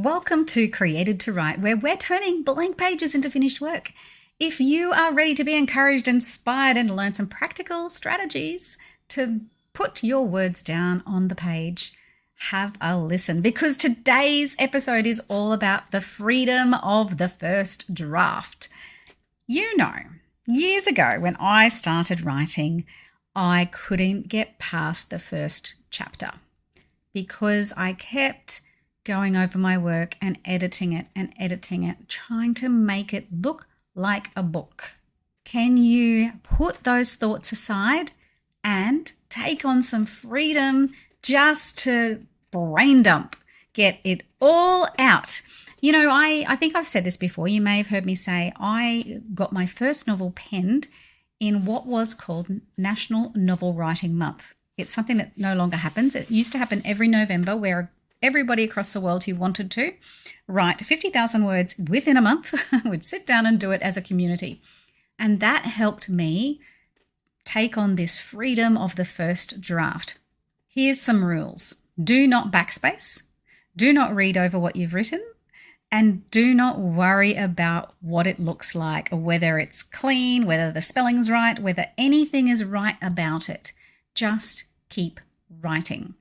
Welcome to Created to Write, where we're turning blank pages into finished work. If you are ready to be encouraged, inspired, and learn some practical strategies to put your words down on the page, have a listen, because today's episode is all about the freedom of the first draft. You know, years ago when I started writing, I couldn't get past the first chapter because I kept going over my work and editing it, trying to make it look like a book. Can you put those thoughts aside and take on some freedom just to brain dump, get it all out? You know, I think I've said this before. You may have heard me say I got my first novel penned in what was called National Novel Writing Month. It's something that no longer happens. It used to happen every November, where everybody across the world who wanted to write 50,000 words within a month would sit down and do it as a community. And that helped me take on this freedom of the first draft. Here's some rules. Do not backspace. Do not read over what you've written. And do not worry about what it looks like, or whether it's clean, whether the spelling's right, whether anything is right about it. Just keep writing.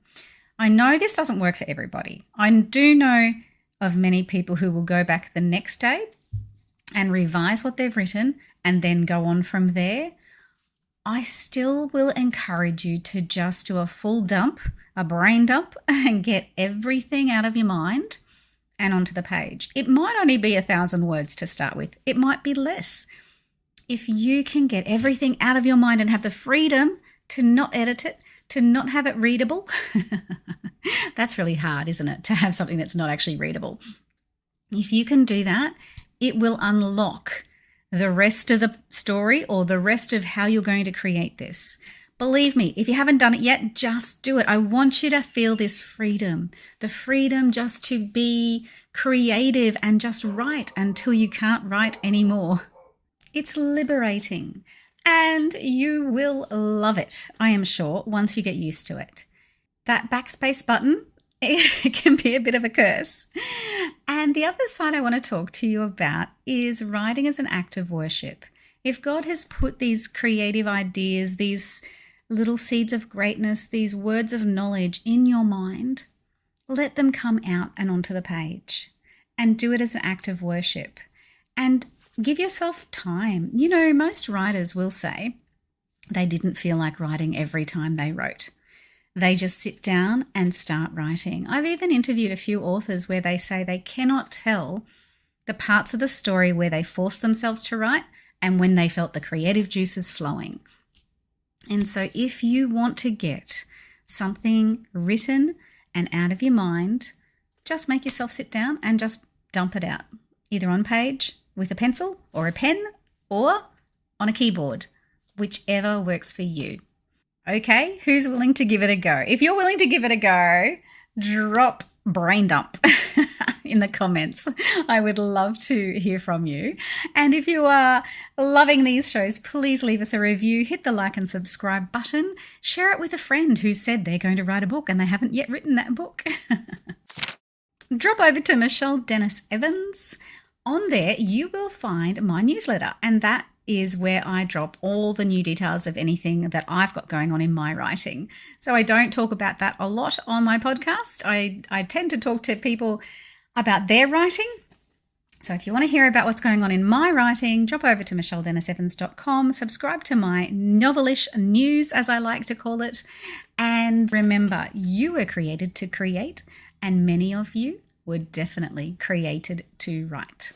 I know this doesn't work for everybody. I do know of many people who will go back the next day and revise what they've written and then go on from there. I still will encourage you to just do a full dump, a brain dump, and get everything out of your mind and onto the page. It might only be 1,000 words to start with. It might be less. If you can get everything out of your mind and have the freedom to not edit it, to not have it readable, that's really hard, isn't it? To have something that's not actually readable. If you can do that, it will unlock the rest of the story or the rest of how you're going to create this. Believe me, if you haven't done it yet, just do it. I want you to feel this freedom, the freedom just to be creative and just write until you can't write anymore. It's liberating. And you will love it, I am sure, once you get used to it. That backspace button, it can be a bit of a curse. And the other side I want to talk to you about is writing as an act of worship. If God has put these creative ideas, these little seeds of greatness, these words of knowledge in your mind, let them come out and onto the page, and do it as an act of worship. And give yourself time. You know, most writers will say they didn't feel like writing every time they wrote. They just sit down and start writing. I've even interviewed a few authors where they say they cannot tell the parts of the story where they forced themselves to write and when they felt the creative juices flowing. And so if you want to get something written and out of your mind, just make yourself sit down and just dump it out, either on page, with a pencil or a pen, or on a keyboard, whichever works for you. Okay, who's willing to give it a go? If you're willing to give it a go, drop brain dump in the comments. I would love to hear from you. And if you are loving these shows, please leave us a review, hit the like and subscribe button, share it with a friend who said they're going to write a book and they haven't yet written that book. Drop over to Michelle Dennis Evans. On there, you will find my newsletter, and that is where I drop all the new details of anything that I've got going on in my writing. So I don't talk about that a lot on my podcast. I tend to talk to people about their writing. So if you want to hear about what's going on in my writing, drop over to michelledennisevans.com, subscribe to my novelish news, as I like to call it. And remember, you were created to create, and many of you were definitely created to write.